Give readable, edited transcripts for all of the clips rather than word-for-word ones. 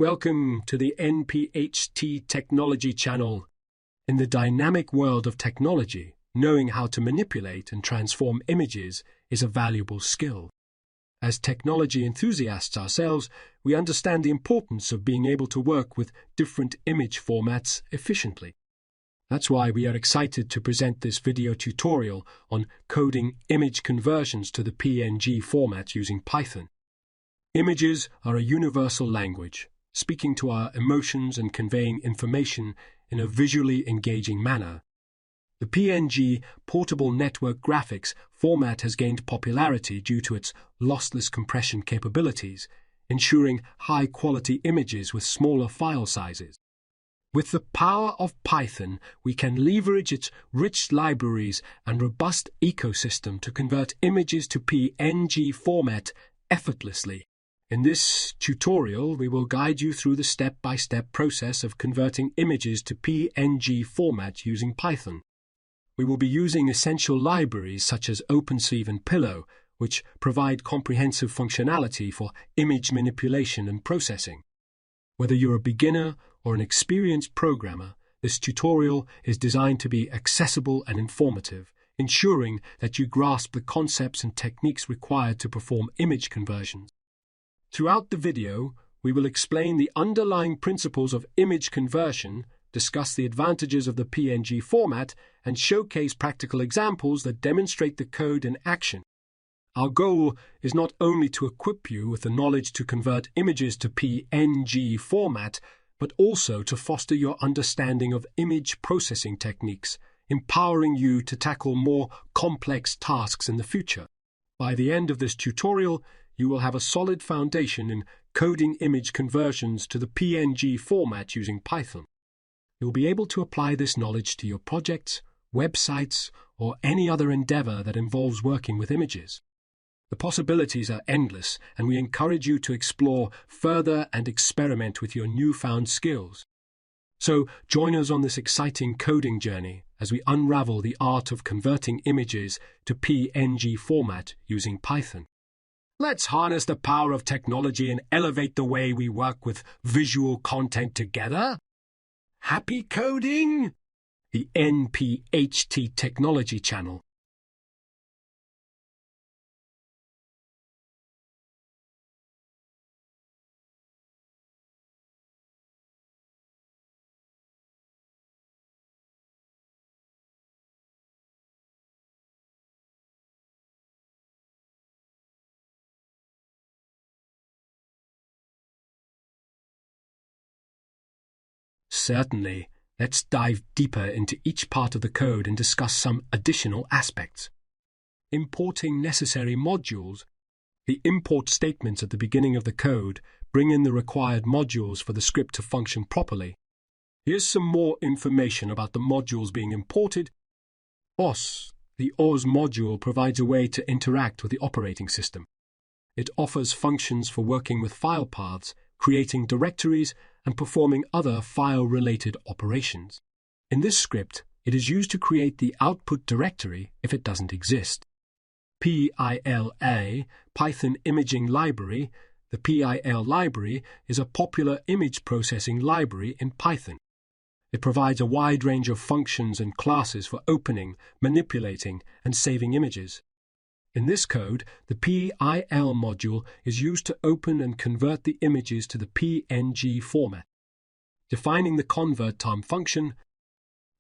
Welcome to the NPHT Technology channel. In the dynamic world of technology, knowing how to manipulate and transform images is a valuable skill. As technology enthusiasts ourselves, we understand the importance of being able to work with different image formats efficiently. That's why we are excited to present this video tutorial on coding image conversions to the PNG format using Python. Images are a universal language, speaking to our emotions and conveying information in a visually engaging manner. The PNG portable network graphics format has gained popularity due to its lossless compression capabilities, ensuring high-quality images with smaller file sizes. With the power of Python, we can leverage its rich libraries and robust ecosystem to convert images to PNG format effortlessly. In this tutorial, we will guide you through the step-by-step process of converting images to PNG format using Python. We will be using essential libraries such as OpenSieve and Pillow, which provide comprehensive functionality for image manipulation and processing. Whether you're a beginner or an experienced programmer, this tutorial is designed to be accessible and informative, ensuring that you grasp the concepts and techniques required to perform image conversions. Throughout the video, we will explain the underlying principles of image conversion, discuss the advantages of the PNG format, and showcase practical examples that demonstrate the code in action. Our goal is not only to equip you with the knowledge to convert images to PNG format, but also to foster your understanding of image processing techniques, empowering you to tackle more complex tasks in the future. By the end of this tutorial, you will have a solid foundation in coding image conversions to the PNG format using Python. You'll be able to apply this knowledge to your projects, websites, or any other endeavor that involves working with images. The possibilities are endless, and we encourage you to explore further and experiment with your newfound skills. So, join us on this exciting coding journey as we unravel the art of converting images to PNG format using Python. Let's harness the power of technology and elevate the way we work with visual content together. Happy coding! The NPHT Technology channel. Certainly. Let's dive deeper into each part of the code and discuss some additional aspects. Importing necessary modules. The import statements at the beginning of the code bring in the required modules for the script to function properly. Here's some more information about the modules being imported. OS. The OS module provides a way to interact with the operating system. It offers functions for working with file paths, creating directories, and performing other file-related operations. In this script, it is used to create the output directory if it doesn't exist. PILA, Python Imaging Library. The PIL library is a popular image processing library in Python. It provides a wide range of functions and classes for opening, manipulating, and saving images. In this code, the PIL module is used to open and convert the images to the PNG format. Defining the convert_term function.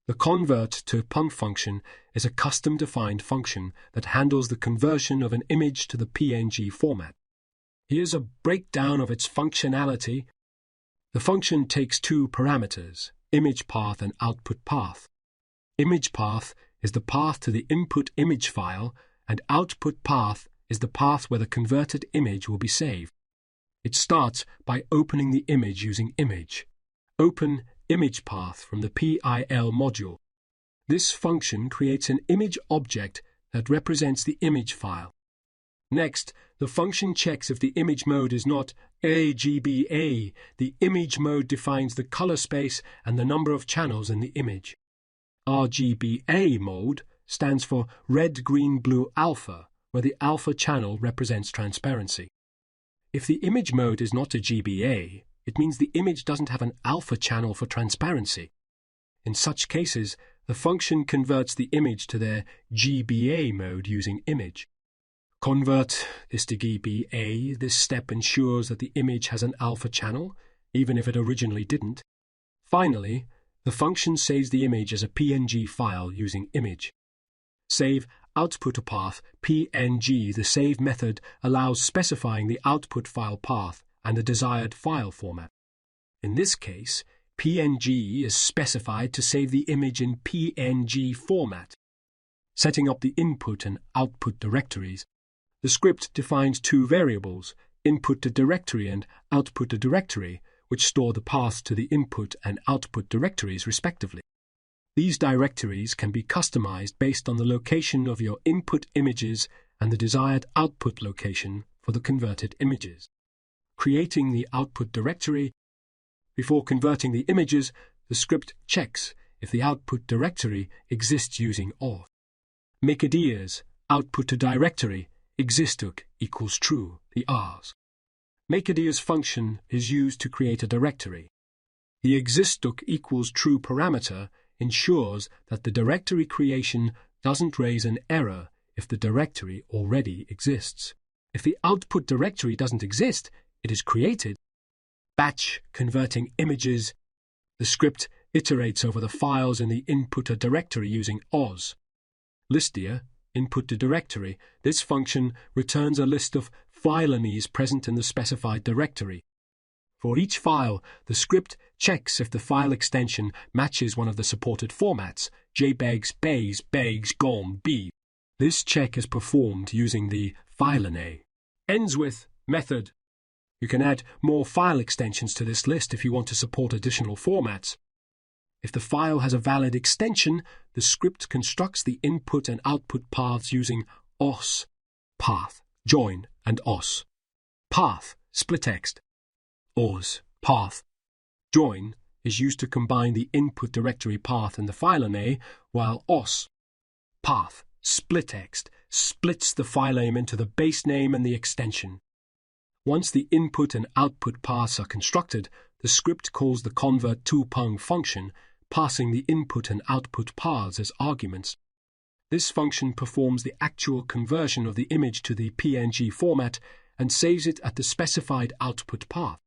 The convert_to_punct function is a custom-defined function that handles the conversion of an image to the PNG format. Here's a breakdown of its functionality. The function takes two parameters, image path and output path. Image path is the path to the input image file, and output path is the path where the converted image will be saved. It starts by opening the image using image. Open image path from the PIL module. This function creates an image object that represents the image file. Next, the function checks if the image mode is not RGBA. The image mode defines the color space and the number of channels in the image. RGBA mode stands for red, green, blue, alpha, where the alpha channel represents transparency. If the image mode is not a GBA, it means the image doesn't have an alpha channel for transparency. In such cases, the function converts the image to their GBA mode using image. Convert is to GBA. This step ensures that the image has an alpha channel, even if it originally didn't. Finally, the function saves the image as a PNG file using image. Save output path PNG. The save method allows specifying the output file path and the desired file format. In this case, PNG is specified to save the image in PNG format. Setting up the input and output directories. The script defines two variables, input to directory and output to directory, which store the path to the input and output directories respectively. These directories can be customized based on the location of your input images and the desired output location for the converted images. Creating the output directory. Before converting the images, the script checks if the output directory exists using auth. Makeadias, output to directory, existoc equals true, the R's. Makeadias function is used to create a directory. The existoc equals true parameter ensures that the directory creation doesn't raise an error if the directory already exists. If the output directory doesn't exist, it is created. Batch converting images. The script iterates over the files in the input to directory using OS. Listia, input to directory. This function returns a list of file names present in the specified directory. For each file, the script checks if the file extension matches one of the supported formats, JPEGs, BAS, BEGS, GOM, B. This check is performed using the filename. Ends with method. You can add more file extensions to this list if you want to support additional formats. If the file has a valid extension, the script constructs the input and output paths using OS, path, join, and OS. Path, splittext. OS, path. Join is used to combine the input directory path and the filename, while OS, path, splittext, splits the filename into the base name and the extension. Once the input and output paths are constructed, the script calls the convert2pung function, passing the input and output paths as arguments. This function performs the actual conversion of the image to the PNG format and saves it at the specified output path.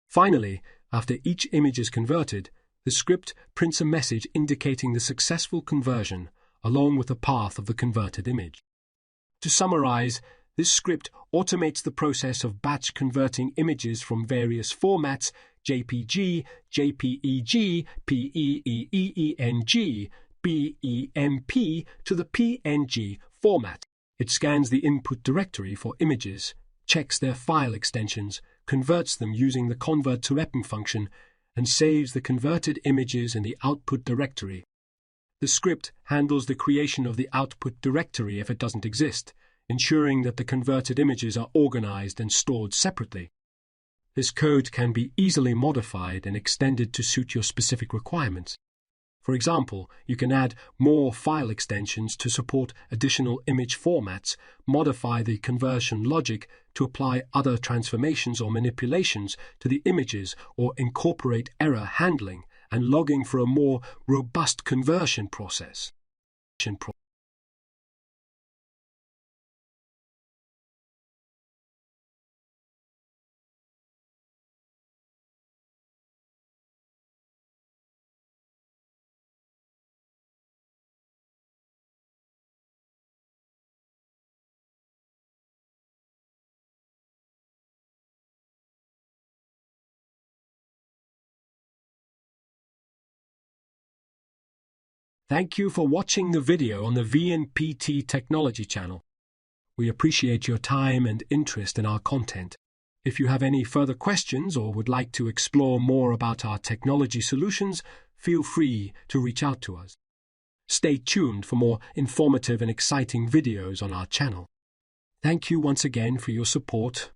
Finally, after each image is converted, the script prints a message indicating the successful conversion, along with the path of the converted image. To summarize, this script automates the process of batch converting images from various formats, JPG, JPEG, PEEENG, BEMP, to the PNG format. It scans the input directory for images, checks their file extensions, converts them using the convert2pung function, and saves the converted images in the output directory. The script handles the creation of the output directory if it doesn't exist, ensuring that the converted images are organized and stored separately. This code can be easily modified and extended to suit your specific requirements. For example, you can add more file extensions to support additional image formats, modify the conversion logic to apply other transformations or manipulations to the images, or incorporate error handling and logging for a more robust conversion process. Thank you for watching the video on the VNPT Technology channel. We appreciate your time and interest in our content. If you have any further questions or would like to explore more about our technology solutions, feel free to reach out to us. Stay tuned for more informative and exciting videos on our channel. Thank you once again for your support.